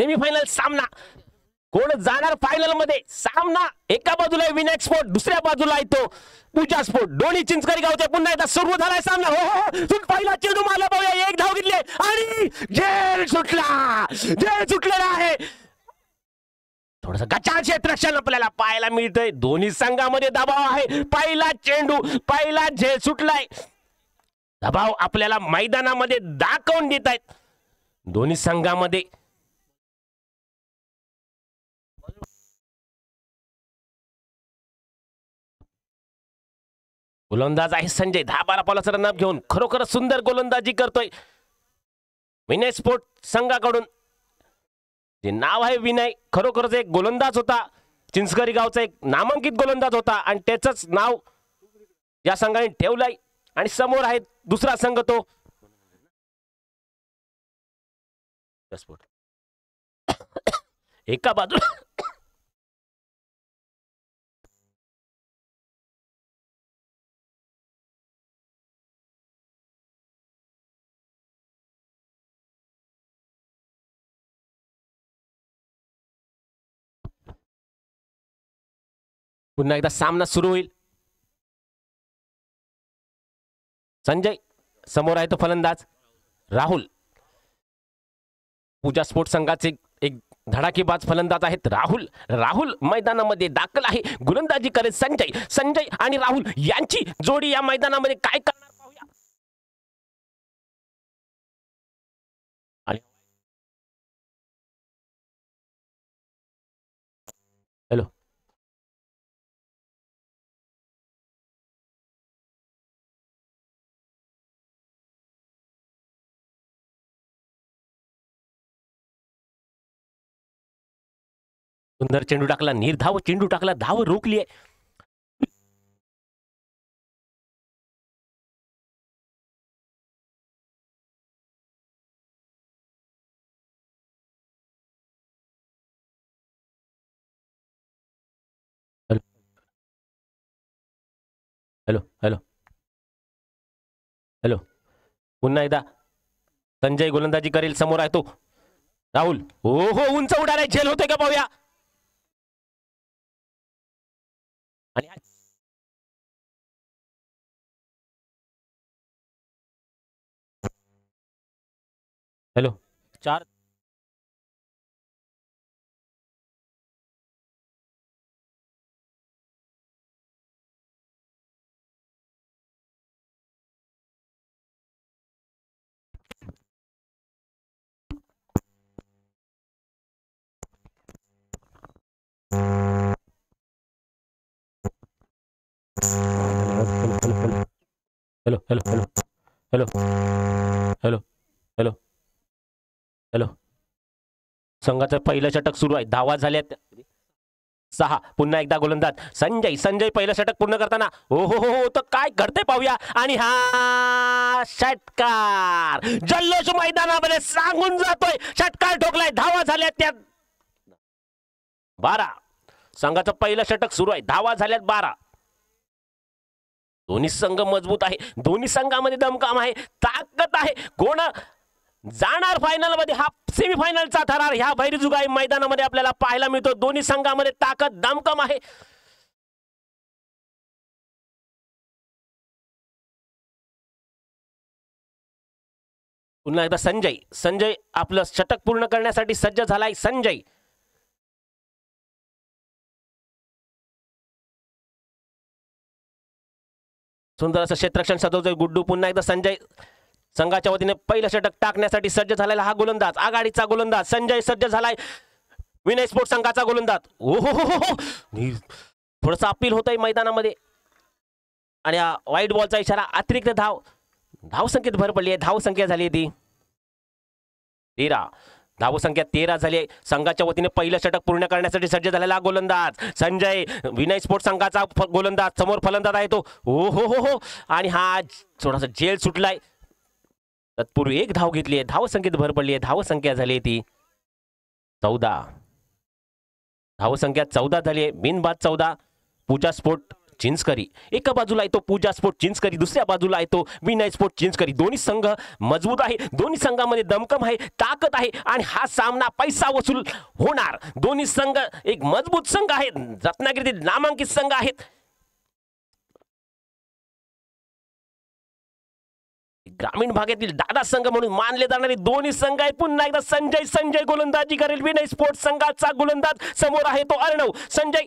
Semifinal सामना कोण जाणार फायनल मध्ये सामना एका बाजूला विनायक स्पोर्ट दुसऱ्या बाजूला आहे तो पूजा स्पोर्ट दोन्ही चिंचकरी गावचे पुन्हा एकदा सुरू झालाय सामना हो पहिला चेंडू मारला पाहूया एक धाव घेतली आणि झेल सुटलेला आहे थोडंसं गचाळ क्षेत्ररक्षण आपल्याला पाहायला मिळतंय दोन्ही संघामध्ये दबाव आहे पहिला चेंडू पहिला झेल सुटलाय दबाव आपल्याला मैदानामध्ये दाखवून देत आहेत दोन्ही संघामध्ये गोलंदाज आहे संजय 10-12 बॉलाचा रनअप घेऊन खरोखर सुंदर गोलंदाजी करतोय विनय स्पोर्ट संघाकडून जे नाव आहे विनय खरोखरच एक गोलंदाज होता चिंचकरी गावचा एक नामांकित गोलंदाज होता आणि त्याचंच नाव या संघाने ठेवलंय आणि समोर आहे दुसरा संघ तो एका बाजूला पुन्हा एकदा सामना सुरू होईल संजय समोर आहे तो फलंदाज राहुल पूजा स्पोर्ट संघाचे एक धडाकेबाज फलंदाज आहेत राहुल मैदानामध्ये दाखल आहे गोलंदाजी करेल संजय आणि राहुल यांची जोडी या मैदानामध्ये काय करणार पाहूया हॅलो सुंदर चेंडू टाकला निर्धाव चेंडू टाकला धाव रोखली आहे हॅलो पुन्हा एकदा संजय गोलंदाजी करेल समोर आहे तो राहुल हो उंच उडालाय झेल होते का पाहूया आणि हॅलो 4 हॅलो संघाचं पहिलं षटक सुरू आहे धावा झाल्यात 6 पुन्हा एकदा गोलंदाज संजय पहिलं षटक पूर्ण करताना हो तर काय घडते पाहूया आणि हा षटकार जल्लोष मैदानामध्ये सांगून जातोय षटकार ठोकलाय धावा झाल्यात त्यात 12 संघाचं पहिलं षटक सुरू आहे धावा झाल्यात 12 दोन्ही संघ मजबूत आहे दोन्ही संघामध्ये दमकाम आहे ताकद आहे कोण जाणार फायनल मध्ये हा सेमीफायनलचा थरार ह्या भैरीजुगाई मैदानामध्ये आपल्याला पाहायला मिळतो दोन्ही संघामध्ये ताकद दमकम आहे पुन्हा एकदा संजय आपलं षटक पूर्ण करण्यासाठी सज्ज झालाय संजय सुंदर असं क्षेत्ररक्षण सजवतोय गुड्डू पुन्हा एकदा संजय संघाच्या वतीने पहिलं षटक टाकण्यासाठी सज्ज झालेला हा गोलंदाज आघाडीचा गोलंदाज संजय सज्ज झालाय विनय स्पोर्ट संघाचा गोलंदाज थोडंसं अपील होतंय मैदानामध्ये आणि वाईट बॉलचा इशारा अतिरिक्त धाव संख्येत भर पडली आहे धाव संख्या झाली ती 13 धाव संख्या 13 झाली आहे संघाच्या वतीने पहिलं षटक पूर्ण करण्यासाठी सज्ज झालेला गोलंदाज संजय विनय स्पोर्ट संघाचा गोलंदाज समोर फलंदाज आहे तो हो आणि हा थोडासा झेल सुटलाय तत्पूर्वी एक धाव घेतली आहे धाव संख्येत भर पडली आहे धाव संख्या झाली ती 14 धाव संख्या 14 झाली आहे बिनबाद 14 पूजा स्पोर्ट चिंचकरी. एका बाजूला येतो पूजा स्पोर्ट चिंचकरी, दुसऱ्या बाजूला येतो विनय स्पोर्ट चिंचकरी. दोन्ही संघ मजबूत आहे, दोन्ही संघामध्ये दमकम आहे, ताकद आहे आणि हा सामना पैसा वसूल होणार. दोन्ही संघ एक मजबूत संघ आहेत, रत्नागिरीतील नामांकित संघ आहेत. ग्रामीण भागातील दादा संघ म्हणून मानले जाणारे दोन्ही संघ आहेत. पुन्हा एकदा संजय गोलंदाजी करेल. विनय स्पोर्ट संघाचा गोलंदाज समोर आहे तो अर्णव. संजय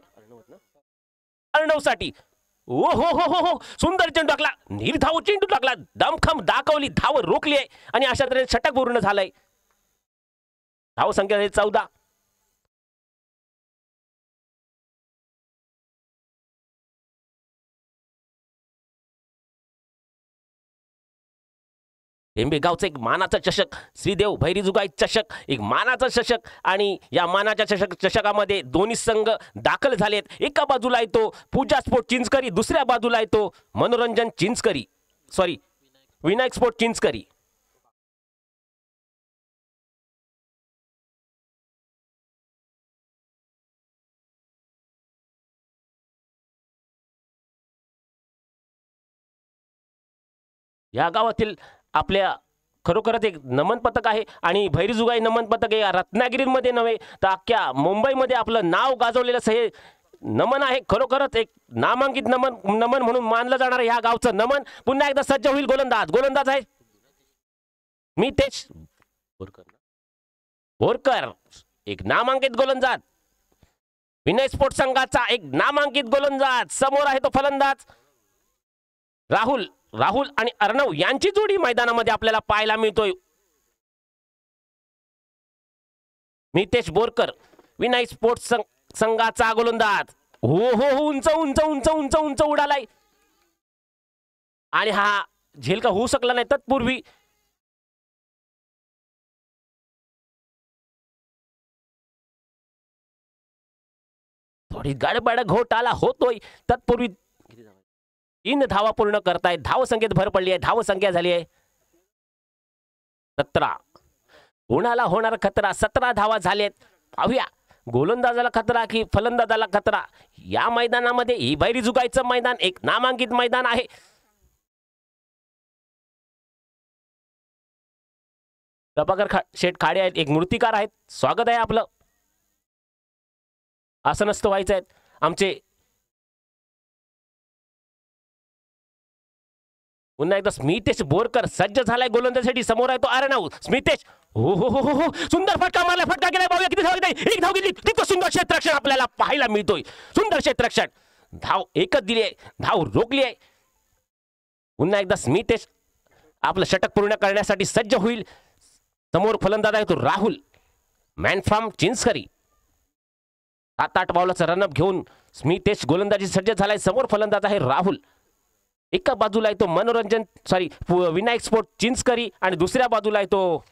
अर्णव साठी ओ हो हो हो हो सुंदर चेंडू टाकला, निर्धाव चेंडू टाकला, दमखम दाखवली, धाव रोखली आहे आणि अशा तऱ्हेने षटक पूर्ण झालंय. धाव संख्या आहे 14. टेंबेगावचं एक मानाचा चषक, श्रीदेव भैरीजुगाई चषक, एक मानाचा चषक आणि या मानाच्या चषकामध्ये दोन्ही संघ दाखल झालेत. एका बाजूला येतो पूजा स्पोर्ट चिंचकरी, दुसऱ्या बाजूला येतो मनोरंजन चिंचकरी, सॉरी विनायक स्पोर्ट चिंचकरी. या गावातील आपल्या खरोखरच एक नमन पथक आहे आणि भैरीजुगाई नमन पथक आहे. रत्नागिरीमध्ये नव्हे तर अख्ख्या मुंबईमध्ये आपलं नाव गाजवलेलं हे नमन आहे. खरोखरच एक नामांकित नमन म्हणून मानलं जाणार ह्या गावचं नमन. पुन्हा एकदा सज्ज होईल गोलंदाज आहे मितेश बोरकर, एक नामांकित गोलंदाज. विनय स्पोर्ट संघाचा एक नामांकित गोलंदाज. समोर आहे तो फलंदाज राहुल आणि अर्णव यांची जोडी मैदानामध्ये आपल्याला पाहायला मिळतोय. मितेश बोरकर विनय स्पोर्ट्स संघाचा गोलंदाज. हो हो हो उंच उंच उंच उंच उंच उडालाय आणि हा झेल का होऊ शकला नाही. तत्पूर्वी थोडी गडबड घोटाळा होतोय. तत्पूर्वी 3 धावा पूर्ण करतायत. धाव संख्येत भर पडली आहे. धाव संख्या झाली आहे 17. कोणाला होणार खतरा? 17 धावा झालेत. पाहूया गोलंदाजाला खतरा की फलंदाजाला खतरा. या मैदानामध्ये ही भैरीजुगाईचं मैदान एक नामांकित मैदान आहे. प्रभाकर शेठ खाडे आहेत, एक मूर्तिकार आहेत. स्वागत आहे आपलं. असं नसतं व्हायचं आहेत आमचे. पुन्हा एकदा स्मितेश बोरकर सज्ज झालाय गोलंदाजीसाठी. समोर आहे तो अर्णव. स्मितेश हो हो हो हो सुंदर फटका मारला, फटका केलाय. पाहूया किती धाव येते. एक धाव गेली. तिथं सुंदर क्षेत्ररक्षण आपल्याला पाहायला मिळतोय. सुंदर क्षेत्ररक्षण, धाव एकच दिली आहे, धाव रोखली आहे. पुन्हा एकदा स्मितेश आपलं षटक पूर्ण करण्यासाठी सज्ज होईल. समोर फलंदाज आहे तो राहुल, मॅन फ्रॉम चिंचकरी. 7-8 बॉलाचा रनअप घेऊन स्मितेश गोलंदाजी सज्ज झालाय. समोर फलंदाज आहे राहुल. एका बाजूला आहे तो विनायक स्पोर्ट चिंचकरी आणि दुसऱ्या बाजूला आहे तो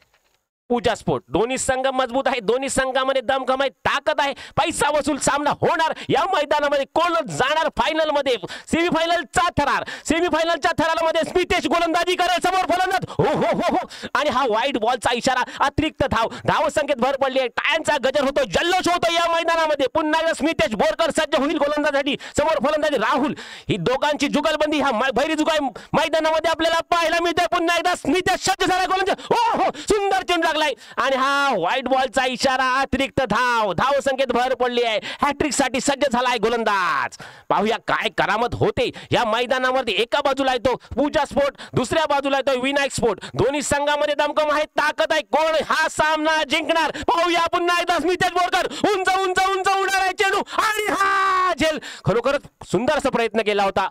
पूजा स्पोर्ट. दोन्ही संघ मजबूत आहे, दोन्ही संघामध्ये दमखम आहे, ताकद आहे. पैसा वसूल सामना होणार या मैदानामध्ये. कोण जाणार फायनल मध्ये? सेमीफायनलचा थरार. सेमीफायनलच्या थरारामध्ये स्मितेश गोलंदाजी करेल. समोर फलंदाज हो हो हो हो आणि हा वाईट बॉलचा इशारा. अतिरिक्त धाव संख्येत भर पडली आहे. टाळ्यांचा गजर होतो, जल्लोष होतो या मैदानामध्ये. पुन्हा एकदा स्मितेश बोरकर सज्ज होईल गोलंदाजीसाठी. समोर फलंदाज राहुल. ही दोघांची जुगलबंदी ह्या भैरीजुगाई मैदानामध्ये आपल्याला पाहायला मिळते. पुन्हा एकदा स्मितेश सज्ज झाला गोलंदाज. हो हो सुंदर चेंडू लागलाय आणि हा व्हाईट बॉलचा इशारा. अतिरिक्त धाव संख्येत भर पडली आहे. हॅट्रिक साठी सज्ज झालाय गोलंदाज. पाहूया काय करामत होते या मैदानामध्ये. एका बाजूला येतो पूजा स्पोर्ट, दुसऱ्या बाजूला येतो विनायक स्पोर्ट. दोन्ही संघामध्ये दमकम आहे, ताकद आहे. कोण हा सामना जिंकणार? पाहूया पुन्हा एकदा स्मितेश बोरकर उंच उंच उंच उडणार आहे चेंडू आणि हा झेल. खरोखरच सुंदर असा प्रयत्न केला होता,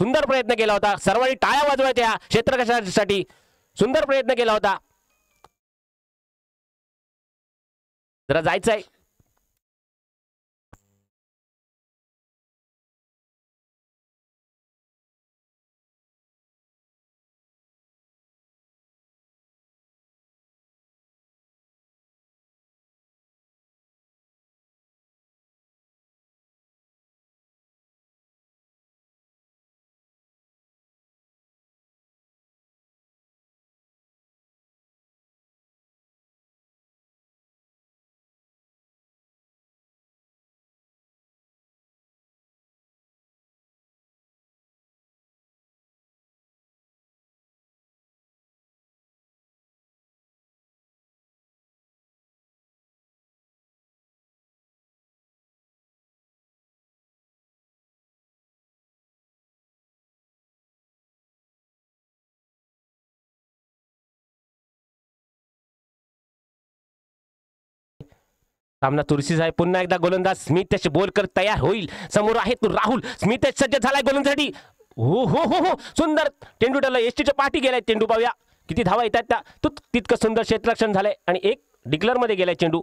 सुंदर प्रयत्न केला होता. सर्वांनी टाळ्या वाजवायच्या क्षेत्ररक्षणासाठी. सुंदर प्रयत्न केला होता. जरा जायचंय. सामना चुरशीचा आहे. पुन्हा एकदा गोलंदाज स्मिथ बोलकर तयार होईल. समोर आहे तो राहुल. स्मिथ सज्ज झालाय गोलंदाजीसाठी. हो हो हो हो सुंदर चेंडू टाकला. एसटीच्या पाठी गेलाय चेंडू. पाहूया किती धावा येतात त्या. तो तितकं सुंदर क्षेत्ररक्षण झालंय आणि एक डिक्लर मध्ये गेलाय चेंडू.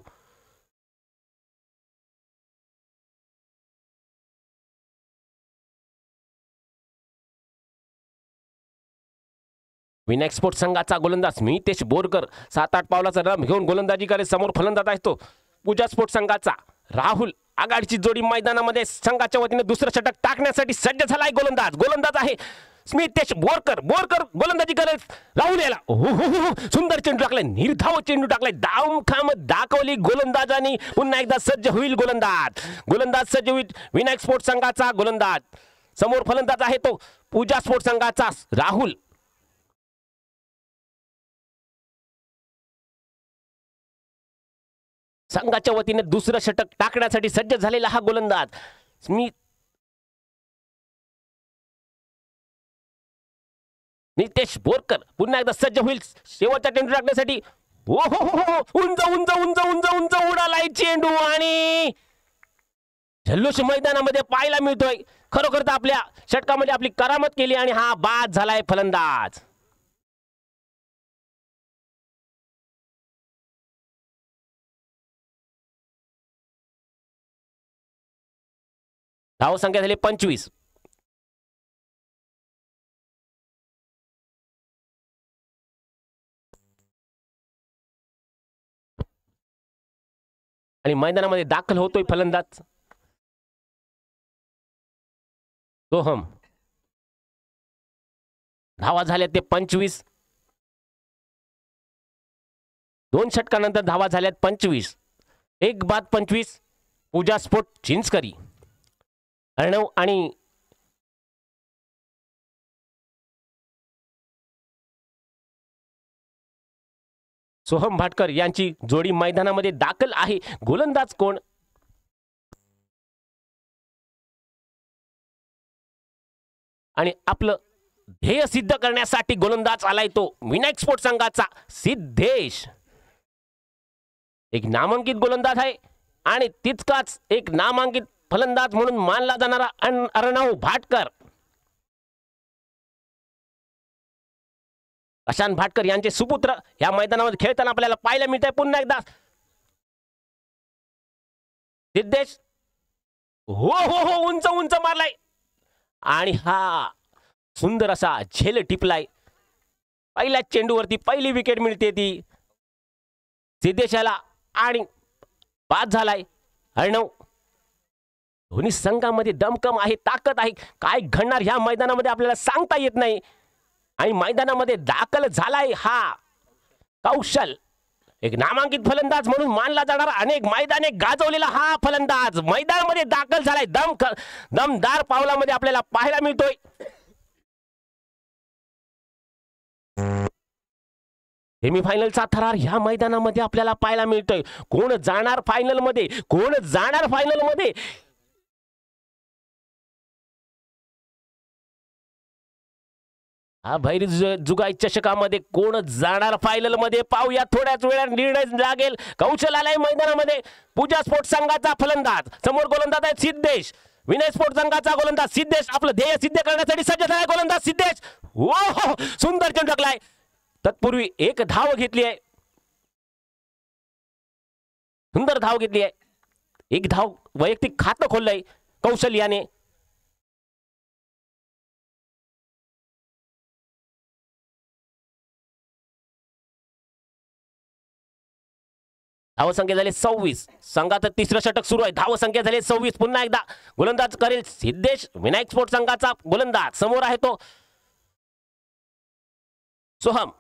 विनायक स्पोर्ट्स संघाचा गोलंदाज स्मितेश बोरकर 7-8 पावलाचा रम घेऊन गोलंदाजी करे. समोर फलंदाज आहे तो पूजा स्पोर्ट्स संघाचा राहुल. आघाडीची जोडी मैदानामध्ये संघाच्या वतीने दुसरं षटक टाकण्यासाठी सज्ज झालाय गोलंदाज. गोलंदाज आहे स्मितेश बोरकर. बोरकर गोलंदाजी करेल. राहुल याला सुंदर चेंडू टाकलाय. निर्धाव चेंडू टाकलाय. दावखाम दाखवली गोलंदाजांनी. पुन्हा एकदा सज्ज होईल गोलंदाज. गोलंदाज सज्ज होईल विनायक स्पोर्ट्स संघाचा गोलंदाज. समोर फलंदाज आहे तो पूजा स्पोर्ट्स संघाचा राहुल. संघाच्या वतीने दुसरं षटक टाकण्यासाठी सज्ज झालेला हा गोलंदाज स्मिथ नितेश बोरकर पुन्हा एकदा सज्ज होईल शेवटचा चेंडू टाकण्यासाठी. हो हो हो उंच उंच उंच उंच उंच उडालाय चेंडू आणि जल्लोष मैदानामध्ये पाहायला मिळतोय. खरोखर तर आपल्या षटकामध्ये आपली करामत केली आणि हा बाद झालाय फलंदाज. धाव संख्या झाली 25. आणि मैदानामध्ये दाखल होतोय फलंदाज सोहम. धावा झाल्या ते 25. 2 षटकानंतर धावा झाल्यात 25. एक बाद 25. पूजा स्पोर्ट चिंचकरी. अर्णव आणि सोहम भाटकर यांची जोडी मैदानामध्ये दाखल आहे. गोलंदाज कोण? आणि आपलं ध्येय सिद्ध करण्यासाठी गोलंदाज आलाय तो विनायक स्पोर्ट्स संघाचा सिद्धेश. एक नामांकित गोलंदाज आहे आणि तितकाच एक नामांकित फलंदाज म्हणून मानला जाणारा अर्णव भाटकर. प्रशांत भाटकर यांचे सुपुत्र या मैदानामध्ये खेळताना आपल्याला पाहायला मिळत आहे. पुन्हा एकदा सिद्धेश. हो हो हो उंच उंच मारलाय आणि हा सुंदर असा झेल टिपलाय. पहिल्या चेंडूवरती पहिली विकेट मिळते ती सिद्धेशाला आणि बाद झालाय अर्णव. दोन्ही संघामध्ये दमकम आहे, ताकद आहे. काय घडणार ह्या मैदानामध्ये आपल्याला सांगता येत नाही. आणि मैदानामध्ये दाखल झालाय हा कौशल. एक नामांकित फलंदाज म्हणून मानला जाणारा अनेक मैदाने गाजवलेला हा फलंदाज मैदानामध्ये दाखल झालाय. दमदार पावलामध्ये आपल्याला पाहायला मिळतोय. सेमीफायनलचा थरार ह्या मैदानामध्ये आपल्याला पाहायला मिळतोय. कोण जाणार फायनल मध्ये, कोण जाणार फायनल मध्ये. हा भैरी जुगाई चषकामध्ये कोण जाणार फायनल मध्ये पाहूया. थोड्याच वेळात निर्णय लागेल. कौशल आलाय मैदानामध्ये. पूजा स्पोर्ट्स संघाचा फलंदाज. समोर गोलंदाज आहे सिद्धेश. विनय स्पोर्ट्स संघाचा गोलंदाज सिद्धेश आपलं ध्येय सिद्ध करण्यासाठी सज्ज झालाय गोलंदाज सिद्धेश. हो सुंदर चेंडू टाकलाय. तत्पूर्वी एक धाव घेतली आहे. सुंदर धाव घेतली आहे. एक धाव वैयक्तिक खातं खोललंय कौशल याने. धाव संख्या झाली 26. संघाचं तिसरं षटक सुरू आहे. धाव संख्या झाली 26. पुन्हा एकदा गोलंदाज करेल सिद्धेश. विनायक स्पोर्ट्स संघाचा गोलंदाज. समोर आहे तो सोहम.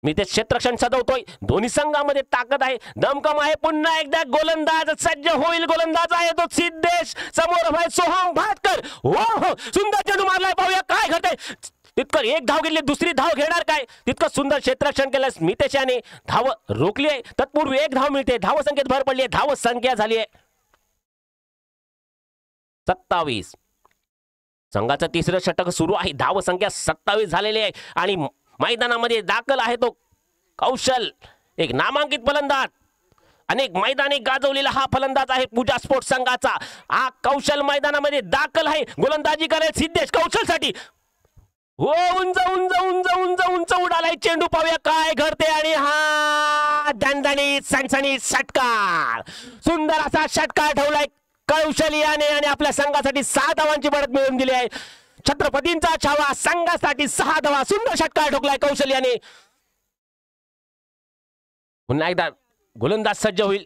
मी ते क्षेत्ररक्षण सजवतोय. दोन्ही संघामध्ये ताकद आहे, दमकम आहे. पुन्हा एकदा गोलंदाज सज्ज होईल. गोलंदाज आहे तो सिद्धेश. समोर आहे सोहम भाटकर. हो सुंदर चेंडू मारलाय. पाहूया काय घडतंय. तितकं एक धाव घेतली, दुसरी धाव घेणार काय. तितकं सुंदर क्षेत्ररक्षण केलं स्मितेश याने. धाव रोखली आहे. तत्पूर्वी एक धाव मिळते. धाव संख्येत भर पडली आहे. धाव संख्या झाली आहे 27. संघाचं तिसरं षटक सुरू आहे. धाव संख्या 27 झालेली आहे आणि मैदानामध्ये दाखल आहे तो कौशल एक नामांकित फलंदाज, अनेक मैदानी गाजवलेला हा फलंदाज आहे पूजा स्पोर्ट्स संघाचा. हा कौशल मैदानामध्ये दाखल आहे. गोलंदाजी करेल सिद्धेश कौशलसाठी. हो उंच उंच उंच उंच उंच उडालाय चेंडू. पाहूया काय घडते आणि हा दणदणीत सणसणीत षटकार. सुंदर असा षटकार ठेवलाय कौशलियाने आणि आपल्या संघासाठी 6 धावांची बढत मिळवून दिली आहे. छत्रपतींचा छावा संघासाठी 6 धावा. सुंदर षटकार ठोकलाय कौशलियाने. पुन्हा एकदा गोलंदाज सज्ज होईल.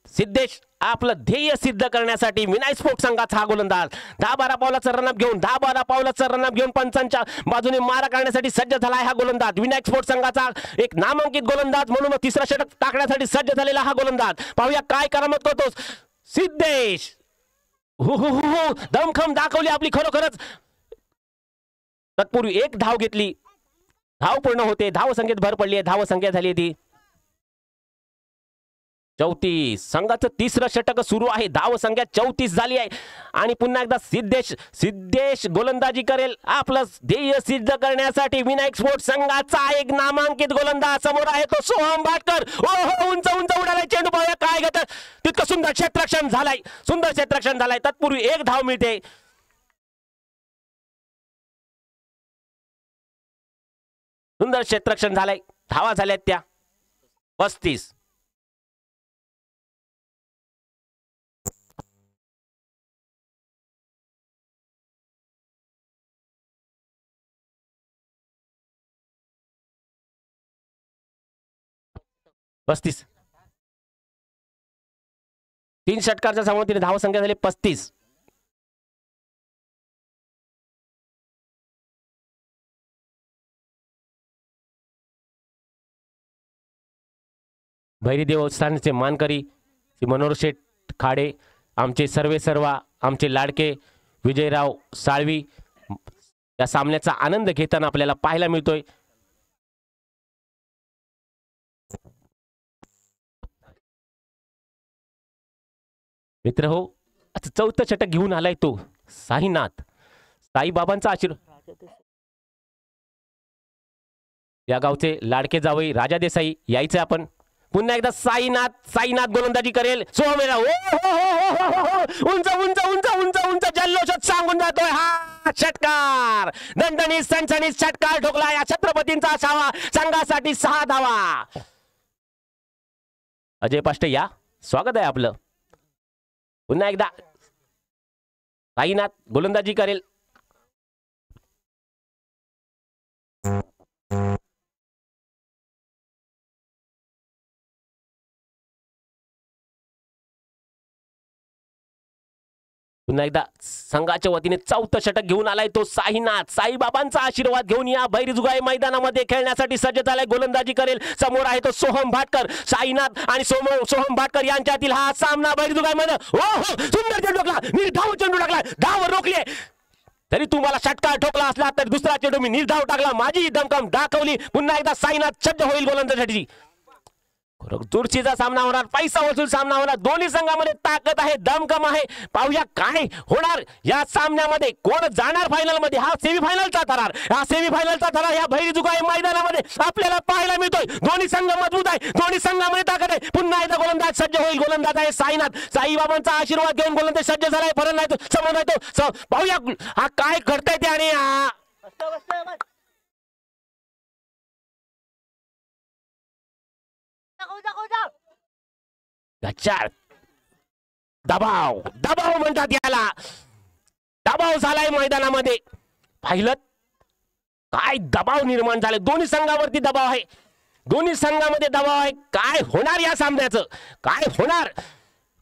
सिद्धेश आपलं ध्येय सिद्ध करण्यासाठी विनायक स्पोर्ट्स संघाचा हा गोलंदाज 10-12 पावलाचा रनअप घेऊन 10-12 पावलाचा रनअप घेऊन पंचांच्या बाजूने मारा करण्यासाठी सज्ज झालाय हा गोलंदाज. विनायक स्पोर्ट्स संघाचा एक नामांकित गोलंदाज म्हणून तिसरा षटक टाकण्यासाठी सज्ज झालेला हा गोलंदाज. पाहूया काय करामत करतो सिद्धेश. हो दमखम दाखवली आपली खरोखरच. तत्पूर्वी एक धाव घेतली. धाव पूर्ण होते. धाव संख्येत भर पडली आहे. धाव संख्या झाली ती 34. संघाचं तिसरं षटक सुरू आहे. धाव संख्या 34 झाली आहे. आणि पुन्हा एकदा सिद्धेश गोलंदाजी करेल आपलं ध्येय सिद्ध करण्यासाठी. विनायक स्पोर्ट्स संघाचा एक नामांकित गोलंदाज समोर आहे तो सोहम भाटकर. ओहो उंच उंच उडालाय चेंडू. पाहूया काय घेतात. तितकं सुंदर क्षेत्ररक्षण झालाय. सुंदर क्षेत्ररक्षण झालाय. तत्पूर्वी एक धाव मिळते. सुंदर क्षेत्ररक्षण झालंय. धावा झाल्यात त्या 35. तीन षटकारच्या समोर धाव संख्या झाली 35. भैरी देवस्थानचे मानकरी श्री मनोहर शेठ खाडे, आमचे सर्वेसर्वा, आमचे लाडके विजयराव साळवी या सामन्याचा आनंद घेताना आपल्याला पाहायला मिळतोय. मित्र हो, आता चौथं षटक घेऊन आलाय तो साईनाथ. साईबाबांचा आशीर्वाद. या गावचे लाडके जावई राजा देसाई यायचे आपण. पुन्हा एकदा साईनाथ गोलंदाजी करेल. सोहमेरा उंच उंच उंच उंच उंच जल्लोषात सांगून जातोय हा षटकार. दणदणीत सणसणीत षटकार ठोकला या छत्रपतींचा छावा. संघासाठी 6 धावा. अजय पाष्टे या, स्वागत आहे आपलं. पुन्हा एकदा साईनाथ गोलंदाजी करेल. पुन्हा एकदा संघाच्या वतीने चौथं षटक घेऊन आलाय तो साईनाथ. साईबाबांचा आशीर्वाद घेऊन या बैरीजुगाई मैदानामध्ये खेळण्यासाठी सज्ज झालाय. गोलंदाजी करेल. समोर आहे तो सोहम भाटकर. साईनाथ आणि सोहम भाटकर यांच्यातील हा सामना बैरीजुगाई मध्ये. सुंदर चेंडू टाकला. निर्धाव चेंडू टाकला. धाव रोखली. तरी तुम्हाला षटकार ठोकला असला तर दुसरा चेंडू मी निर्धाव टाकला. माझी दमकम दाखवली. पुन्हा एकदा साईनाथ सज्ज होईल गोलंदाजीसाठी. चुरशीचा सामना होणार. पैसा वसूल सामना होणार. दोन्ही संघामध्ये ताकद आहे, दमकम आहे. पाहूया काय होणार या सामन्यामध्ये. कोण जाणार फायनल मध्ये. हा सेमीफायनलचा थरार. हा सेमीफायनलचा थरार या भैरीजुगाई मैदानामध्ये आपल्याला पाहायला मिळतोय. दोन्ही संघ मजबूत आहे. दोन्ही संघामध्ये ताकद आहे. पुन्हा एकदा गोलंदाज सज्ज होईल. गोलंदाज आहे साईनाथ. साईबाबांचा आशीर्वाद घेऊन गोलंदाज सज्ज झालाय. फरक नाही तो समोर नाही तो. पाहूया हा काय घडतंय ते. आणि दबाव म्हणतात याला. दबाव झालाय मैदानामध्ये. पाहिलं काय दबाव निर्माण झालाय. दोन्ही संघावरती दबाव आहे. दोन्ही संघामध्ये दबाव आहे. काय होणार या सामन्याचं. काय होणार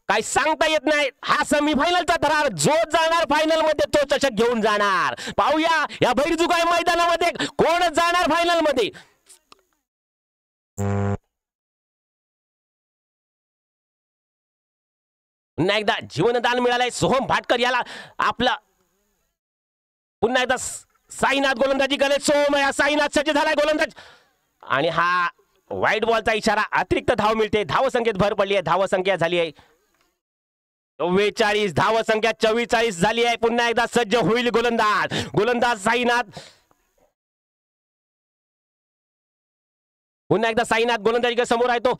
काय सांगता येत नाही. हा सेमीफायनलचा थरार. जो जाणार फायनल मध्ये तो चषक घेऊन जाणार. पाहूया या भैरीजुगाई मैदानामध्ये कोण जाणार फायनल मध्ये. पुन्हा एकदा जीवनदान मिळालंय सोहम भाटकर याला. आपला पुन्हा एकदा साईनाथ गोलंदाजी करेल. साईनाथ सज्ज झालाय गोलंदाज. आणि हा व्हाईट बॉलचा इशारा. अतिरिक्त धाव मिळते. धाव संख्येत भर पडली आहे. धाव संख्या झाली आहे 44. धाव संख्या 44 झाली आहे. पुन्हा एकदा सज्ज होईल गोलंदाज साईनाथ. पुन्हा एकदा साईनाथ गोलंदाजी समोर आहे तो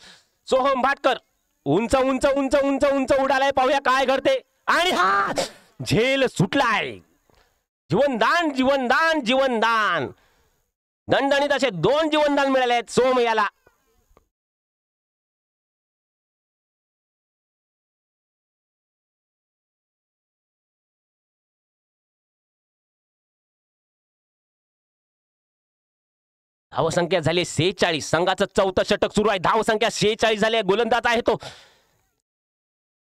सोहम भाटकर उंच उंच उंच उंच उंच उडालाय. पाहूया काय घडते. आणि हा झेल सुटलाय. जीवनदान जीवनदान जीवनदान दणदणीत असे 2 जीवनदान मिळाले आहेत सोहम याला. धावसंख्या झाली 46. संघाचं 4थं षटक सुरू आहे. धावसंख्या 46 झाली. गोलंदाज आहे तो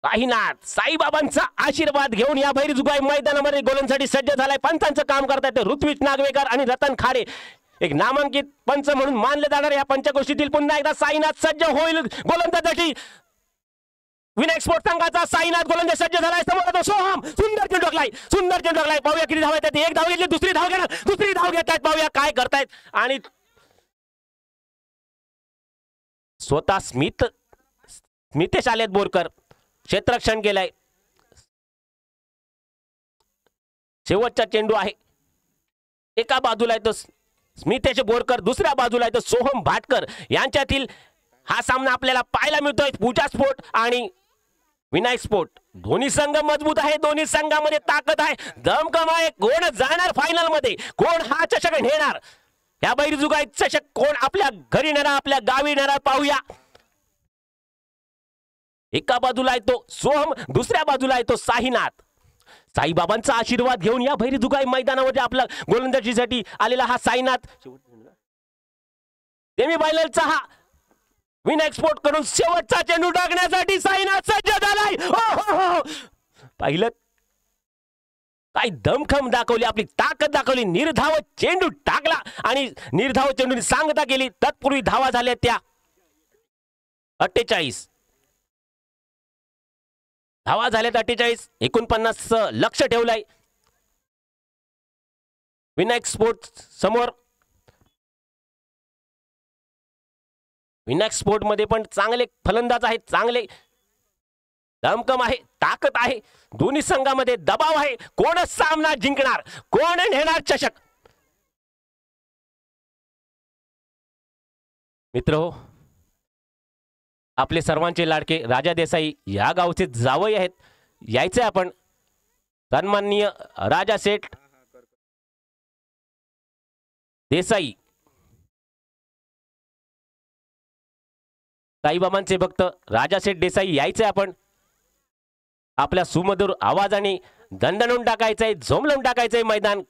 साईनाथ. साईबाबांचा आशीर्वाद घेऊन या भैरजुगाई मैदानामध्ये गोलंदाजीसाठी सज्ज झालाय. पंचांचं काम करतायत ऋत्विज नागवेकर आणि रतन खाडे. एक नामांकित पंच म्हणून मानले जाणार या पंचगोष्ठीतील पुन्हा एकदा साईनाथ सज्ज होईल गोलंदाजीसाठी. विनायक स्पोर्ट्स संघाचा साईनाथ गोलंदाज सज्ज झालाय. समोर सोहम सुंदर चेंडू टाकलाय. सुंदर चेंडू टाकलाय. पाहूया किती धाव येतात. एक धाव घेतली. दुसरी धाव घेणार. दुसरी धाव घेतात. पाहूया काय करतायत. आणि स्वतः स्मितेश आलेत बोरकर क्षेत्ररक्षण केलंय. शेवटचा चेंडू आहे. एका बाजूला आहे तो स्मितेश बोरकर, दुसऱ्या बाजूला आहे तो सोहम भाटकर. यांच्यातील हा सामना आपल्याला पाहायला मिळतोय. पूजा स्पोर्ट आणि विनायक स्पोर्ट दोन्ही संघ मजबूत आहे. दोन्ही संघामध्ये ताकद आहे, दमखम आहे. कोण जाणार फायनल मध्ये, कोण हा चषक नेणार, या बैरजुगाई चषक कोण आपल्या घरी नेणार, आपल्या गावी नेणार, पाहूया. एका बाजूला आहे तो सोहम, दुसऱ्या बाजूला आहे तो साईनाथ. साईबाबांचा आशीर्वाद घेऊन या भैरजुगाई मैदानामध्ये आपला गोलंदाजीसाठी आलेला हा साईनाथ. सेमीफायनलचा हा विनायक स्पोर्ट कडून शेवटचा चेंडू टाकण्यासाठी साईनाथ सज्ज झालाय. पाहिलं काय दमखम दाखवली, आपली ताकद दाखवली. निर्धाव चेंडू टाकला आणि निर्धाव चेंडूने सांगता केली. तत्पूर्वी धावा झाल्या त्या 48 धावा झाल्यात. 48 49 लक्ष ठेवलंय विनायक स्पोर्ट समोर. विनायक स्पोर्ट मध्ये पण चांगले फलंदाज आहेत, चांगले दमकम आहे, ताकद आहे. दोन्ही संघामध्ये दबाव आहे. कोण सामना जिंकणार, कोण नेणार चषक. मित्र, आपले सर्वांचे लाडके राजा देसाई या गावचे जावई आहेत. यायचे आपण सन्माननीय राजा सेठ देसाई, साईबाबांचे भक्त राजा सेठ देसाई यायचे आपण. आपल्या सुमधुर आवाजाने दणदणून टाकायचंय, झोंबलून टाकायचंय मैदान.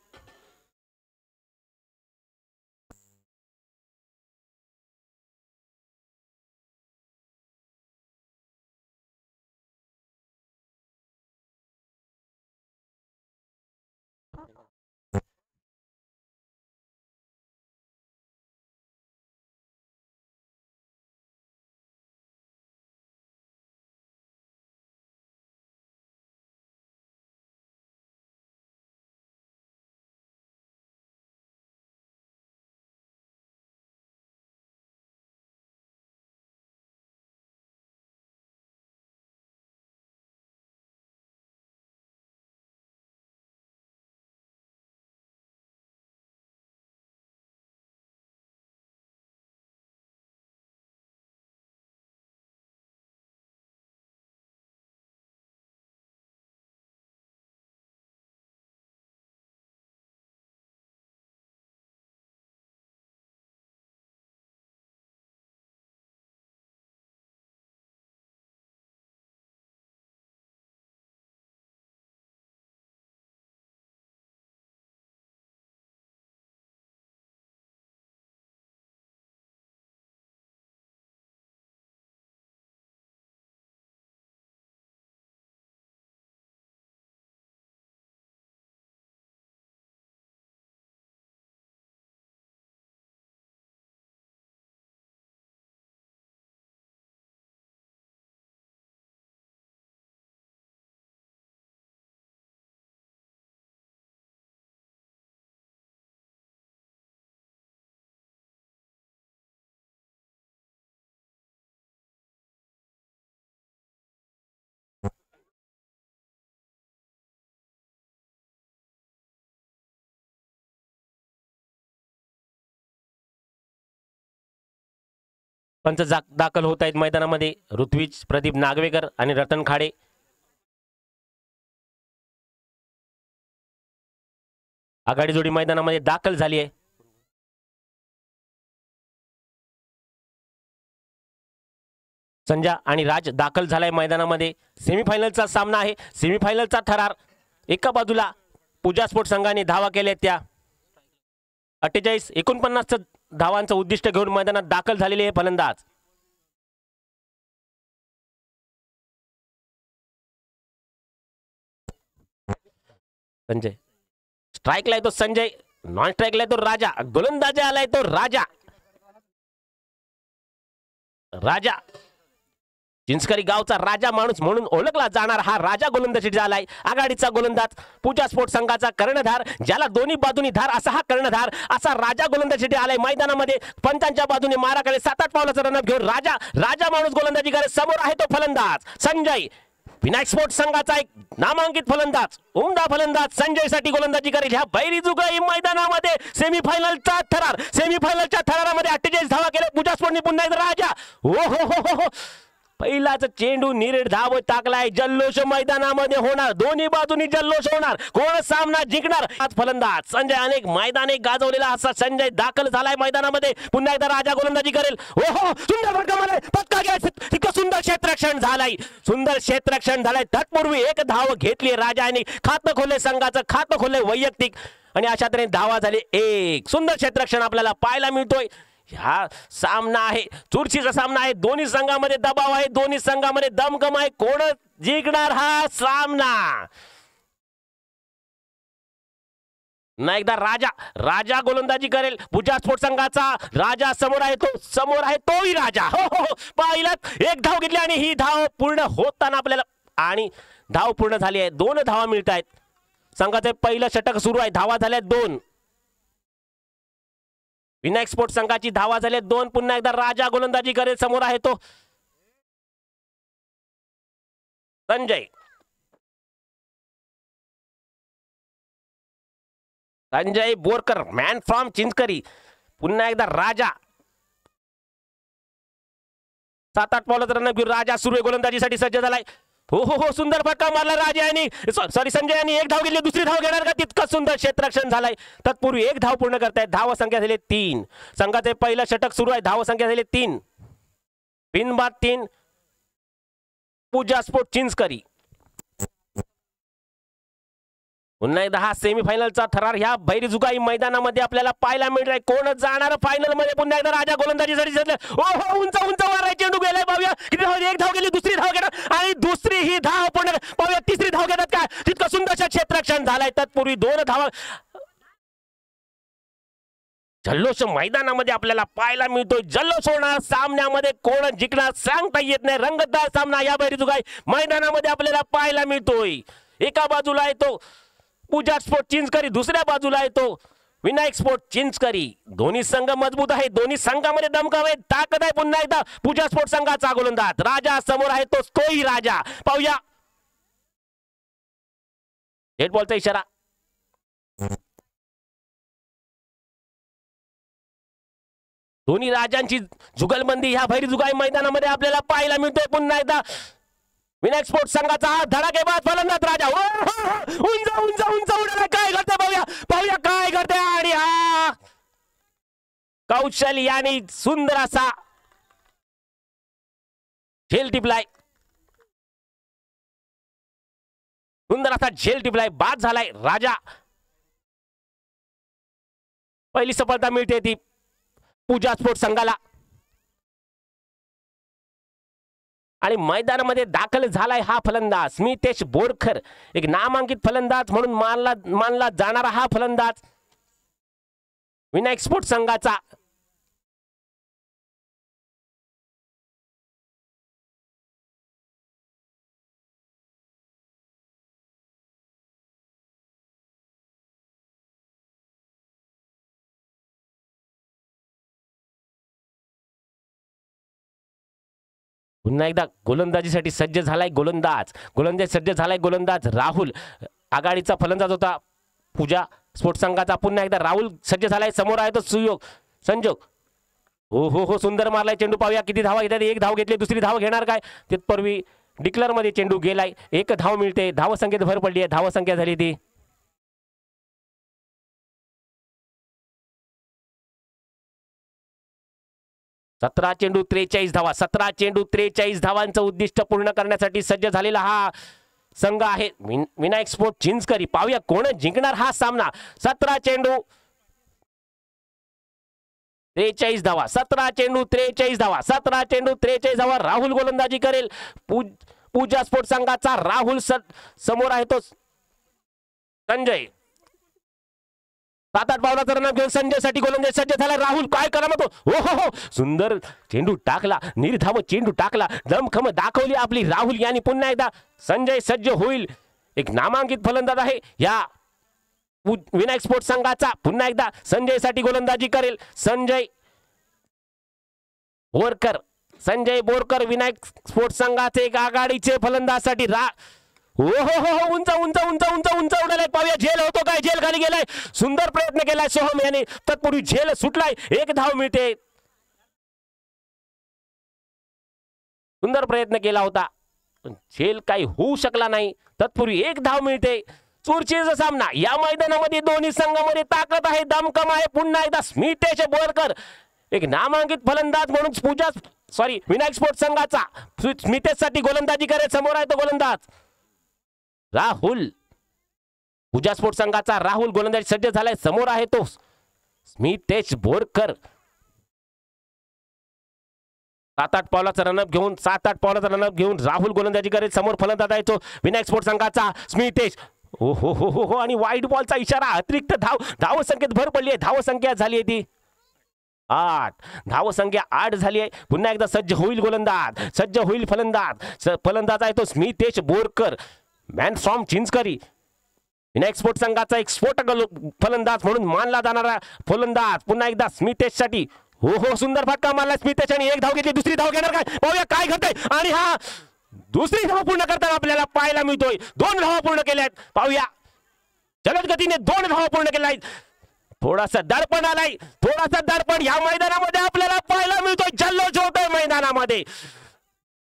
पंच दाखल होत आहेत मैदानामध्ये ऋत्विज प्रदीप नागवेकर आणि रतन खाडे. आघाडी जोडी मैदानामध्ये दाखल झाली आहे. संजय आणि राज दाखल झालाय मैदानामध्ये. सेमीफायनलचा सामना आहे. सेमीफायनलचा थरार. एका बाजूला पूजा स्पोर्ट्स संघाने धावा केल्या त्या 48-49 धावांचं उद्दिष्ट घेऊन मैदानात दाखल झालेले हे फलंदाज. संजय स्ट्राइकला येतो. संजय नॉन स्ट्राइकला येतो. राजा गोलंदाजी आलाय तो राजा. राजा चिंचकरी गावचा राजा माणूस म्हणून ओळखला जाणार हा राजा गोलंदाजी झालाय. आघाडीचा गोलंदाज पूजा स्पोर्ट्स संघाचा कर्णधार, ज्याला दोन्ही बाजूनी धार असा हा कर्णधार, असा राजा गोलंदाजी आलाय मैदानामध्ये. पंचांच्या बाजूने माराकडे 7-8 पावलाचा रनअप घेऊन राजा माणूस गोलंदाजी करे. समोर आहे तो फलंदाज संजय. विनायक स्पोर्ट्स संघाचा एक नामांकित फलंदाज, उमदा फलंदाज संजय साठी गोलंदाजी करेल ह्या बैरीजुगाई मैदानामध्ये. सेमीफायनलचा थरार. सेमीफायनलच्या थरारामध्ये 48 धावा केल्या पूजा स्पोर्ट्सने. पुन्हा एकदा राजा. ओ हो पहिलाच चेंडू निरेड धाव टाकलाय. जल्लोष मैदानामध्ये होणार. दोन्ही बाजूनी जल्लोष होणार. कोण सामना जिंकणार? आज फलंदाज संजय. अनेक मैदाने गाजवलेला असा संजय दाखल झालाय मैदानामध्ये. पुन्हा एकदा राजा गोलंदाजी करेल. ओहो सुंदर फटका मारलाय. पक्का गॅस. इतकं सुंदर क्षेत्ररक्षण झालंय. सुंदर क्षेत्ररक्षण झालंय. तत्पूर्वी एक धाव घेतली राजाने. खातं खोलले संघाचं, खातं खोलले वैयक्तिक, आणि अशा तऱ्हेने धावा झाली. एक सुंदर क्षेत्ररक्षण आपल्याला पाहायला मिळतोय. हा सामना आहे, चुरशीचा सामना आहे. दोन्ही संघामध्ये दबाव आहे. दोन्ही संघामध्ये दमखम आहे. कोण जिंकणार हा सामना? ना एकदा राजा गोलंदाजी करेल. पूजा स्पोर्ट्स संघाचा राजा समोर आहे. समोर आहे तोही राजा. हो पाहिलात. एक धाव घेतली आणि ही धाव पूर्ण होताना आपल्याला, आणि धाव पूर्ण झाली आहे. 2 धावा मिळत आहेत. संघाचे पहिलं षटक सुरू आहे. धावा झाल्या 2. विनायक स्पोर्ट्स संघाची धावा झाले 2. पुन्हा एकदा राजा गोलंदाजी करेल. समोर आहे तो संजय बोरकर, मॅन फ्रॉम चिंचकरी. पुन्हा एकदा राजा. 7-8 पावलाचा रनअप घेऊन राजा सुरू आहे. गोलंदाजीसाठी सज्ज झालाय. हो सुंदर फटका मारला राजा यांनी. सॉरी संजय यांनी. एक धाव घेतली. दुसरी धाव घेणार का? तितकं सुंदर क्षेत्ररक्षण झालंय. तत्पूर्वी एक धाव पूर्ण करतायत. धाव संख्या झाली 3. संघाचे पहिलं षटक सुरू आहे. धाव संख्या झाली 3. बिनबाद 3. पूजा स्पोर्ट्स चिंचकरी. पुन्हा एकदा हा सेमीफायनलचा थरार ह्या बैरीजुगाई मैदानामध्ये आपल्याला पाहायला मिळतोय. कोण जाणार फायनल मध्ये? पुन्हा एकदा राजा गोलंदाजीसाठी सज्ज. ओहो उंच माराय. चेंडू गेलाय. पाहूया किती धाव. एक धाव गेली. दुसरी धाव घेणार आणि दुसरी ही धाव पूर्ण. पाहूया तिसरी धाव घेतात काय? तितकं सुंदर क्षेत्ररक्षण झालंय. तत्पूर्वी 2 धावा. जल्लोष मैदानामध्ये आपल्याला पाहायला मिळतोय. जल्लोष होणार सामन्यामध्ये. कोण जिंकणार सांगता येत नाही. रंगतदार सामना या बैरीजुगाई मैदानामध्ये आपल्याला पाहायला मिळतोय. एका बाजूला येतो पूजा स्पोर्ट्स चिंचकरी, दुसऱ्या बाजूला येतो विनायक स्पोर्ट्स चिंचकरी. दोन्ही संघ मजबूत आहे. दोन्ही संघामध्ये दमखम आहे, ताकद आहे. पुन्हा एकदा पूजा स्पोर्ट्स संघाचा गोलंदाज राजा समोर आहे. तोही राजा. पाहूया हेड बॉलचा इशारा. दोन्ही राजांची जुगलबंदी ह्या भैरीजुगाई मैदानामध्ये आपल्याला पाहायला मिळतोय. पुन्हा एकदा विनायक स्पोर्ट्स संघाचा हा धडाकेबाज फलंदाज राजा. उंच उंच उंच उडाला. काय करते पाहूया काय करते. आणि हा कौशल यांनी सुंदर असा झेल टिपलाय. सुंदर असा झेल टिपलाय. बाद झालाय राजा. पहिली सफलता मिळते ती पूजा स्पोर्ट्स संघाला. आणि मैदानामध्ये दाखल झालाय हा फलंदाज स्मितेश बोरकर. एक नामांकित फलंदाज म्हणून मानला जाणारा हा फलंदाज विनायक स्पोर्ट्स संघाचा. पुन्हा एकदा गोलंदाजीसाठी सज्ज झालाय गोलंदाज राहुल. आघाडीचा फलंदाज होता पूजा स्पोर्ट्स संघाचा. पुन्हा एकदा राहुल सज्ज झालाय. समोर आहे तो संजोग. हो हो हो, सुंदर मारलाय चेंडू. पाहूया किती धावा घेतात. एक धाव घेतली, दुसरी धाव घेणार काय. तिथपूर्वी डिक्लर मध्ये चेंडू गेलाय. एक धाव मिळते. धावसंख्येत भर पडली आहे. धावसंख्या झाली ती 17 चेंडू 43 धावा. 17 चेंडू 43 धावांचं उद्दिष्ट पूर्ण करण्यासाठी सज्ज झालेला हा संघ आहे विनायक स्पोर्ट चिंचकरी. पाहूया कोण जिंकणार हा सामना. 17 चेंडू 43 धावा. 17 चेंडू 43 धावा. 17 चेंडू 43 धावा. राहुल गोलंदाजी करेल. पूजा स्पोर्ट संघाचा राहुल समोर आहे तो संजय. 7-8 पावलाचा रन घेऊन संजय साठी गोलंदाज सज्ज झाला. राहुल काय करा मग तो. हो हो हो, सुंदर चेंडू टाकला. निर्धाव चेंडू टाकला. दमखम दाखवली आपली राहुल यांनी. पुन्हा एकदा संजय सज्ज होईल. एक नामांकित फलंदाज आहे या विनायक स्पोर्ट संघाचा. पुन्हा एकदा संजय साठी गोलंदाजी करेल संजय बोरकर. संजय बोरकर विनायक स्पोर्ट संघाचे एक आघाडीचे फलंदाजसाठी हो हो हो, उंच उंच उंच उंच उंच उडालाय. पाहूया झेल होतो काय. झेल खाली गेलाय. सुंदर प्रयत्न केलाय सोहम याने. तत्पूर्वी झेल सुटलाय. एक धाव मिळते. सुंदर प्रयत्न केला होता, झेल काही होऊ शकला नाही. तत्पूर्वी एक धाव मिळते. चुरशीचा सामना. या मैदानामध्ये दोन्ही संघामध्ये ताकद आहे, दमखम आहे. पुन्हा एकदा स्मितेश बोरकर एक नामांकित फलंदाज म्हणून विनायक स्पोर्ट संघाचा स्मितेश साठी गोलंदाजी करेल. समोर आहे तो गोलंदाज राहुल. पूजा स्पोर्ट संघाचा राहुल गोलंदाजी सज्ज झालाय. समोर आहे तो स्मितेश बोरकर. 7-8 पावलाचा रनअप घेऊन 7-8 पावलाचा रनअप घेऊन राहुल गोलंदाजी करेल. समोर फलंदाज आहे तो विनायक स्पोर्ट संघाचा स्मितेश. हो हो हो हो हो, आणि वाईट बॉलचा इशारा. अतिरिक्त धावसंख्येत भर पडली आहे. धावसंख्या झाली आहे ती 8. धावसंख्या 8 झाली आहे. पुन्हा एकदा सज्ज होईल गोलंदाज. सज्ज होईल फलंदाज. फलंदाज आहे तो Smitesh Borkar. Man from Chinchkari. Vinayak sport संघाचा एक स्फोटक फलंदाज म्हणून मानला जाणारा फलंदाज. पुन्हा एकदा स्मितेश साठी. हो हो, सुंदर फटका मारला स्मितेश आणि एक धाव घेतली. दुसरी धाव घेणार काय. पाहूया काय घडतंय. आणि हा दुसरी धाव पूर्ण करताना आपल्याला पाहायला मिळतोय. 2 धावा पूर्ण केल्यात. पाहूया जलद गतीने 2 धावा पूर्ण केल्या आहेत. थोडासा दडपण आलाय. थोडासा दडपण या मैदानामध्ये आपल्याला पाहायला मिळतोय. जल्लोष होतोय मैदानामध्ये.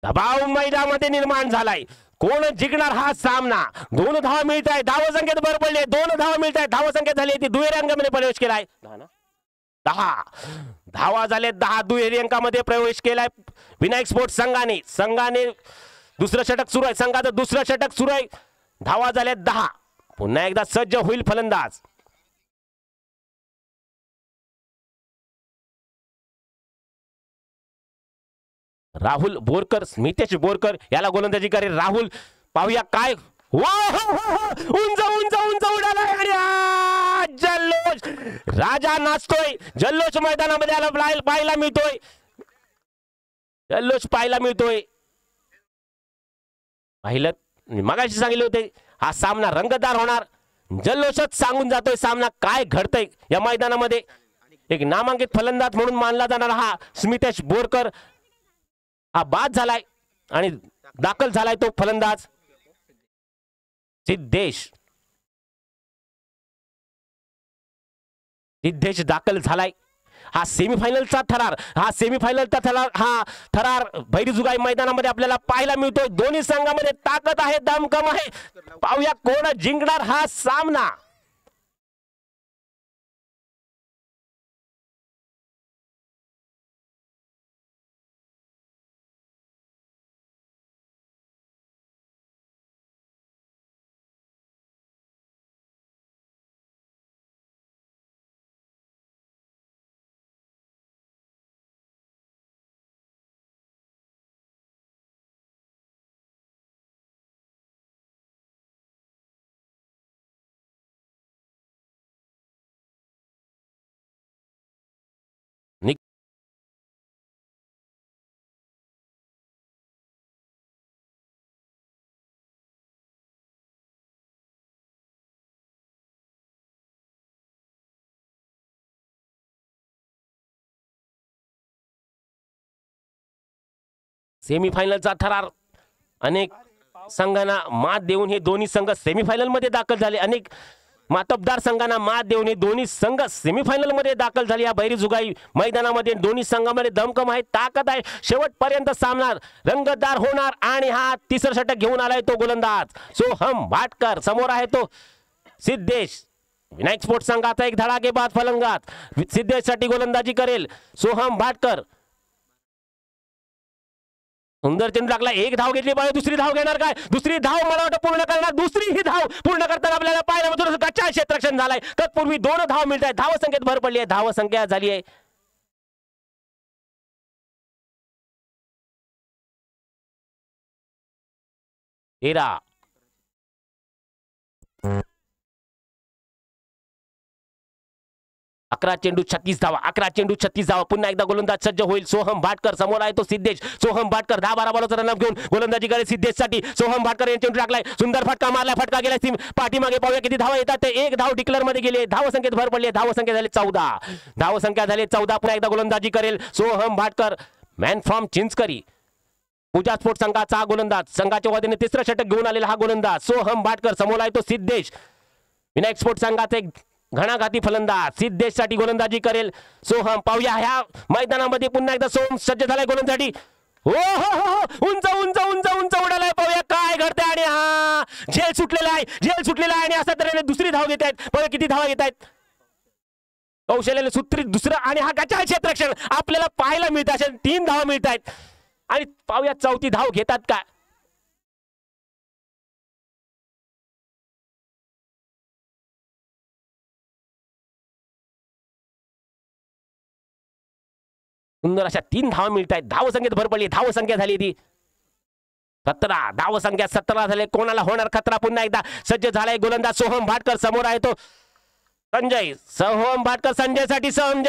दबाव मैदानामध्ये निर्माण झालाय. कोण जिंकणार हा सामना. 2 धावा मिळत आहे. धावसंख्येत भर पडली. 2 धावा मिळत आहे. धावसंख्या झाली ती दुहेरी अंकामध्ये प्रवेश केलाय. 10 धावा झाले. 10 दुहेरी अंकामध्ये प्रवेश केलाय विनायक स्पोर्ट संघाने. दुसरं षटक सुरू आहे. संघाचं दुसरं षटक सुरू आहे. धावा झाले 10. पुन्हा एकदा सज्ज होईल फलंदाज राहुल बोरकर. स्मितेश बोरकर याला गोलंदाजी करेल राहुल. पाहूया काय. उंच उंच उंच उडालाय आणि जल्लोष. राजा नाचतोय. जल्लोष मैदानामध्ये आला पाहायला मिळतोय. जल्लोष पाहायला मिळतोय. पाहिलं मगाशी सांगितले होते हा सामना रंगतदार होणार. जल्लोषच सांगून जातोय सामना काय घडतंय या मैदानामध्ये. एक नामांकित फलंदाज म्हणून मानला जाणारा हा स्मितेश बोरकर हा बाद झालाय आणि दाखल झालाय तो फलंदाज सिद्धेश दाखल झालाय. हा सेमीफायनलचा थरार. हा थरार भैरीजुगाई मैदानामध्ये आपल्याला पाहायला मिळतोय. दोन्ही संघामध्ये ताकद आहे, दमखम आहे. पाहूया कोण जिंकणार हा सामना. सेमीफायनलचा थरार. अनेक संघांना मात देऊन हे दोन्ही संघ सेमीफायनल मध्ये दाखल झाले. अनेक मातबदार संघांना मात देऊन दोन्ही संघ सेमीफायनल मध्ये दाखल झाले. या भैरीजुगाई मैदानामध्ये दोन्ही संघांमध्ये दमखम आहे, ताकद आहे. शेवटपर्यंत सामना रंगतदार होणार आणि हा तिसरा षटक घेऊन आलाय तो गोलंदाज सोहम भाटकर. समोर आहे तो सिद्धेश. विनायक स्पोर्ट्स संघाचा एक धडाकेबाज फलंदाज सिद्धेश साठी गोलंदाजी करेल सोहम भाटकर. सुंदर चेंडू लागला, एक धाव घेतली पाहिजे. दुसरी धाव घेणार काय? दुसरी धाव मला वाटतं पूर्ण करणार. दुसरी ही धाव पूर्ण करताना आपल्याला पाहायला थोडंसं गच्चा क्षेत्ररक्षण झालाय. तत्पूर्वी 2 धाव मिळत आहेत. धाव संख्येत भर पडली आहे. धाव संख्या झाली आहे 13. 11 चेंडू 36 धावा. 11 चेंडू 36 धावा. पुन्हा एकदा गोलंदाज सज्ज होईल सोहम भाटकर. समोर आहे तो सिद्धेश. सोहम भाटकर 10-12 बॉलचा रनअप घेऊन गोलंदाजी करे सिद्धेश साठी. सोहम भाटकर यांनी चेंडू टाकलाय, सुंदर फटका मारला, फटका गेला पाठीमागे. पाहूया किती धावा येतात. ते एक धाव डिक्लेअर मध्ये गेली. धाव संख्येत भर पडली. धाव संख्या झाली 14. धाव संख्या झाली 14. पुन्हा एकदा गोलंदाजी करेल Soham Bhatkar. Man from Chinchkari Pooja sports संघाचा हा गोलंदाज. संघाच्या वतीने तिसरा षटक घेऊन आलेला हा गोलंदाज सोहम भाटकर. समोर आहे तो सिद्धेश. विनायक स्पोर्ट्स संघाचा एक घणाघाती फलंदाज सिद्धेश साठी गोलंदाजी करेल सोहम. पाहूया ह्या मैदानामध्ये पुन्हा एकदा सोहम सज्ज झालाय गोलंदाजीसाठी. हो हो हो, उंच उंच उंच उंच उडालाय. पाहूया काय घडतंय आणि हा झेल सुटलेला आहे, झेल सुटलेला आहे आणि अशा तऱ्हेने दुसरी धाव घेत आहेत. पाहूया किती धावा घेत आहेत. कौशल्याने सूत्रित दुसरं आणि हा गच्चा क्षेत्ररक्षण आपल्याला पाहायला मिळतं. अशा 3 धावा मिळत आहेत आणि पाहूया चौथी धाव घेतात का. सुंदर अशा 3 धावा मिळत आहेत. धाव संख्येत भर पडली. धाव संख्या झाली ती 17. धाव संख्या 17 झाले. कोणाला होणार खतरा. पुन्हा एकदा सज्ज झालाय गोलंदाज सोहम भाटकर. समोर आहे तो संजय. सोहम भाटकर संजय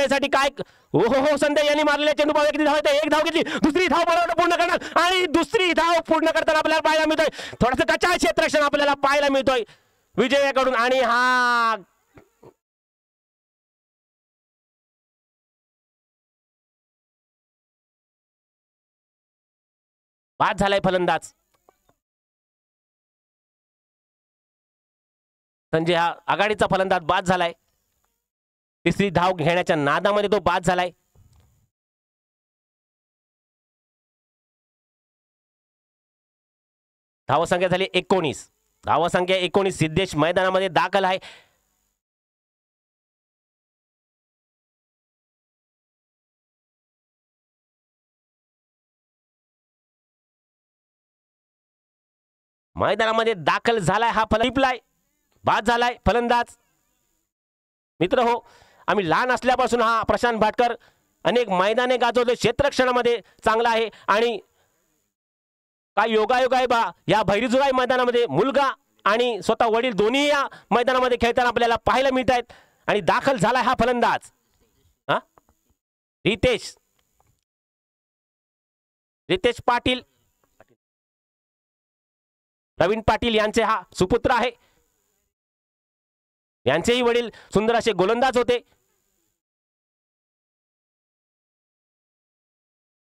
साठी काय. हो हो हो, संजय यांनी मारलेल्या चेंडू पाहूया किती धाव येते. एक धाव घेतली, दुसरी धाव बरोबर पूर्ण करणार आणि दुसरी धाव पूर्ण करताना आपल्याला पाहायला मिळतोय थोडंसं कच्चा क्षेत्ररक्षण आपल्याला पाहायला मिळतोय विजयाकडून. आणि हा बाद झालाय फलंदाज संजय. हा आघाडीचा फलंदाज बाद झालाय. तिसरी धाव घेण्याच्या नादामध्ये तो बाद झालाय. धावसंख्या झाली 19. धावसंख्या 19. सिद्धेश मैदानामध्ये दाखल आहे. मैदानामध्ये दाखल झालाय हा फलंदाज. बाद झालाय फलंदाज. मित्र हो, आम्ही लहान असल्यापासून हा प्रशांत भाटकर अनेक मैदाने गाजवले. क्षेत्ररक्षणामध्ये चांगला आहे आणि काय योगायोग आहे बा. या भैरीजुगाई मैदानामध्ये मुलगा आणि स्वतः वडील दोन्ही या मैदानामध्ये खेळताना आपल्याला पाहायला मिळत आहेत. आणि दाखल झालाय हा फलंदाज रितेश पाटील. प्रवीण पाटील यांचे हा सुपुत्र आहे. यांचेही वडील सुंदर असे गोलंदाज होते.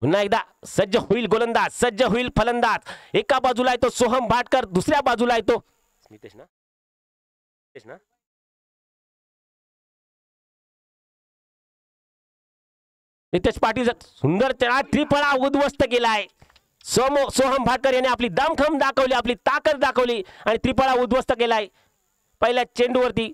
पुन्हा एकदा सज्ज होईल गोलंदाज, सज्ज होईल फलंदाज. एका बाजूला आहे तो सोहम भाटकर, दुसऱ्या बाजूला आहे तो नितेश ना नितेश पाटील. सुंदर त्रिफळा उद्ध्वस्त केलाय. सोहम भाटकर यांनी आपली दमखम दाखवली, आपली ताकद दाखवली आणि त्रिफळा उद्ध्वस्त केलाय पहिल्या चेंडूवरती.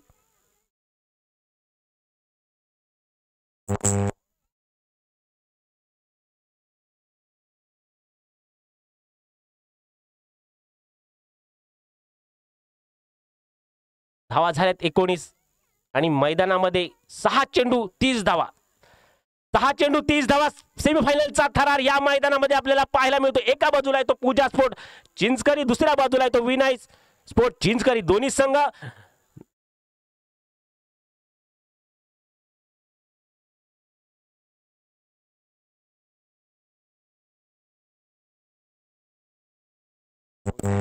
धावा झाल्यात 19 आणि मैदानामध्ये 6 चेंडू 30 धावा. 6 चेंडू 30 धावा. सेमीफायनलचा थरार या मैदानामध्ये आपल्याला पाहायला मिळतो. एका बाजूला आहे तो पूजा स्पोर्ट चिंचकरी, दुसऱ्या बाजूला आहे तो विनायक स्पोर्ट चिंचकरी. दोन्ही संघ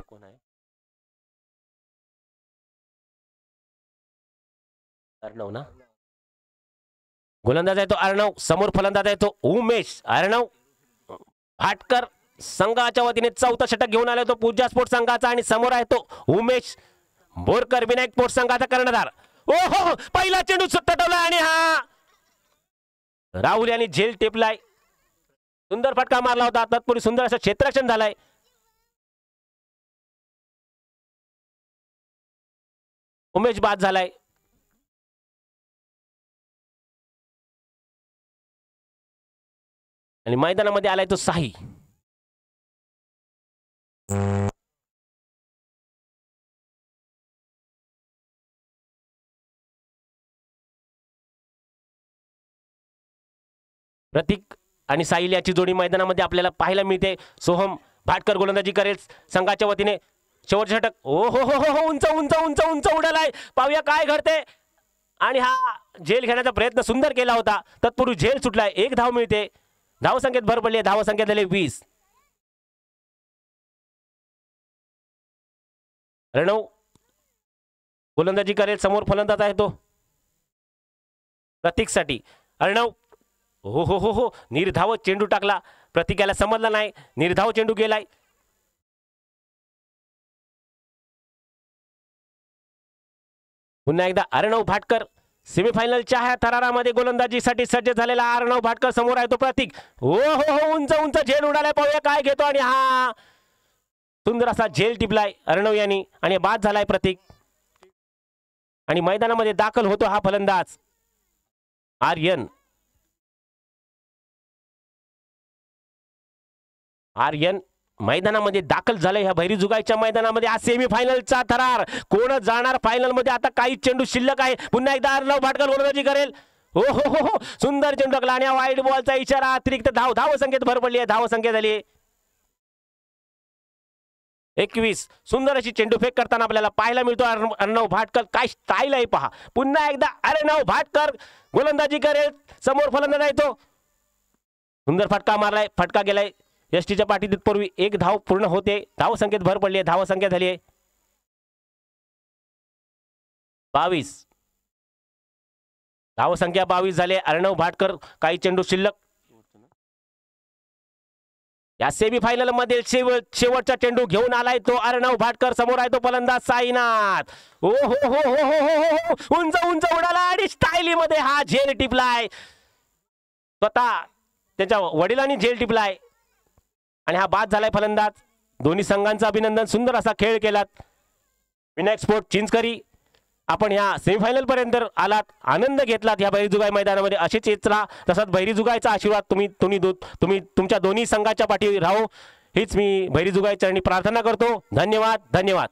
कोण आहे. अर्णव ना, गोलंदाज आहे तो अर्णव. समोर फलंदाज आहे तो उमेश. अर्णव भाटकर संघाच्या वतीने चौथा षटक घेऊन आला तो पूजा स्पोर्ट्स संघाचा आणि समोर आहे तो उमेश बोरकर विनायक स्पोर्ट्स संघाचा कर्णधार. ओहो पहिला चेंडू तटवला आणि हा राहुल यांनी झेल टेपलाय. सुंदर फटका मारला होता. तत्पूर्वी सुंदर असं क्षेत्ररक्षण झालंय. उमेश बाद झालाय. आणि मैदानामध्ये आलाय तो साई. प्रतीक आणि साहिल याची जोडी मैदानामध्ये आपल्याला पाहायला मिळते. सोहम भाटकर गोलंदाजी करेल संघाच्या वतीने. शेवटचे षटक. ओ हो हो हो उंच उंच उंच उंच उडालाय. पाहूया काय घडते. आणि हा झेल घेण्याचा प्रयत्न सुंदर केला होता. तत्पूर्वी झेल सुटलाय. 1 धाव मिळते. धाव संख्येत भर पडली. धाव संख्या झाली 20. रणव गोलंदाजी करेल. समोर फलंदाज आहे तो प्रतीकसाठी. अर्णव हो हो हो हो निर्धाव चेंडू टाकला. प्रतीकाला समजला नाही. निर्धाव चेंडू गेलाय. पुन्हा एकदा अर्णव भाटकर सेमीफायनलच्या ह्या थरारामध्ये गोलंदाजीसाठी सज्ज झालेला अर्णव भाटकर. समोर आहे तो प्रतीक. हो हो हो उंच उंच झेल उडालाय. पाहूया काय घेतो. आणि हा सुंदर असा झेल टिपलाय अर्णव यांनी. आणि बाद झालाय प्रतीक. आणि मैदानामध्ये दाखल होतो हा फलंदाज आर्यन. आर्यन मैदानामध्ये दाखल झाले ह्या भैरीजुगाईच्या मैदानामध्ये. आज सेमीफायनलचा थरार. कोण जाणार फायनल मध्ये. आता काही चेंडू शिल्लक आहे. पुन्हा एकदा अर्णव भाटकर गोलंदाजी करेल. हो हो हो हो सुंदर चेंडू टाकला. आणि वाईड बॉलचा इशारा. अतिरिक्त धाव. धाव संख्येत भर पडली आहे. धाव संख्या झाली 21. सुंदर अशी चेंडू फेक करताना आपल्याला पाहायला मिळतो अर्णव भाटकर. काय स्टाईल आहे पहा. पुन्हा एकदा अर्णव भाटकर गोलंदाजी करेल. समोर फलंदाज आहे तो. सुंदर फटका मारलाय. फटका गेलाय यष्टीच्या पाठीत. पूर्वी 1 धाव पूर्ण होते. धाव संख्येत भर पडली आहे. धाव संख्या झाली आहे 22. धाव संख्या 22 झाले. अर्णव भाटकर काही चेंडू शिल्लक. या सेमीफायनल मध्ये शेवटचा चेंडू घेऊन आलाय तो अर्णव भाटकर. समोर आहे तो फलंदाज साईनाथ. ओ हो हो हो हो हो उंच उंच उडाला. आणि स्टाईली मध्ये हा झेल टिपलाय. स्वतः त्याच्या वडिलांनी झेल टिपलाय. आणि हा बाद झालाय फलंदाज. दोन्ही संघांचं अभिनंदन. सुंदर असा खेळ केलात. विनायक स्पोर्ट चिंचकरी आपण ह्या सेमीफायनल पर्यंत आलात. आनंद घेतलात ह्या भैरीजुगाई मैदानामध्ये. अशीच येत राहा. तसाच भैरीजुगाईचा आशीर्वाद तुम्ही तुमच्या दोन्ही संघाच्या पाठी राहो हीच मी भैरीजुगाई चरणी प्रार्थना करतो. धन्यवाद. धन्यवाद.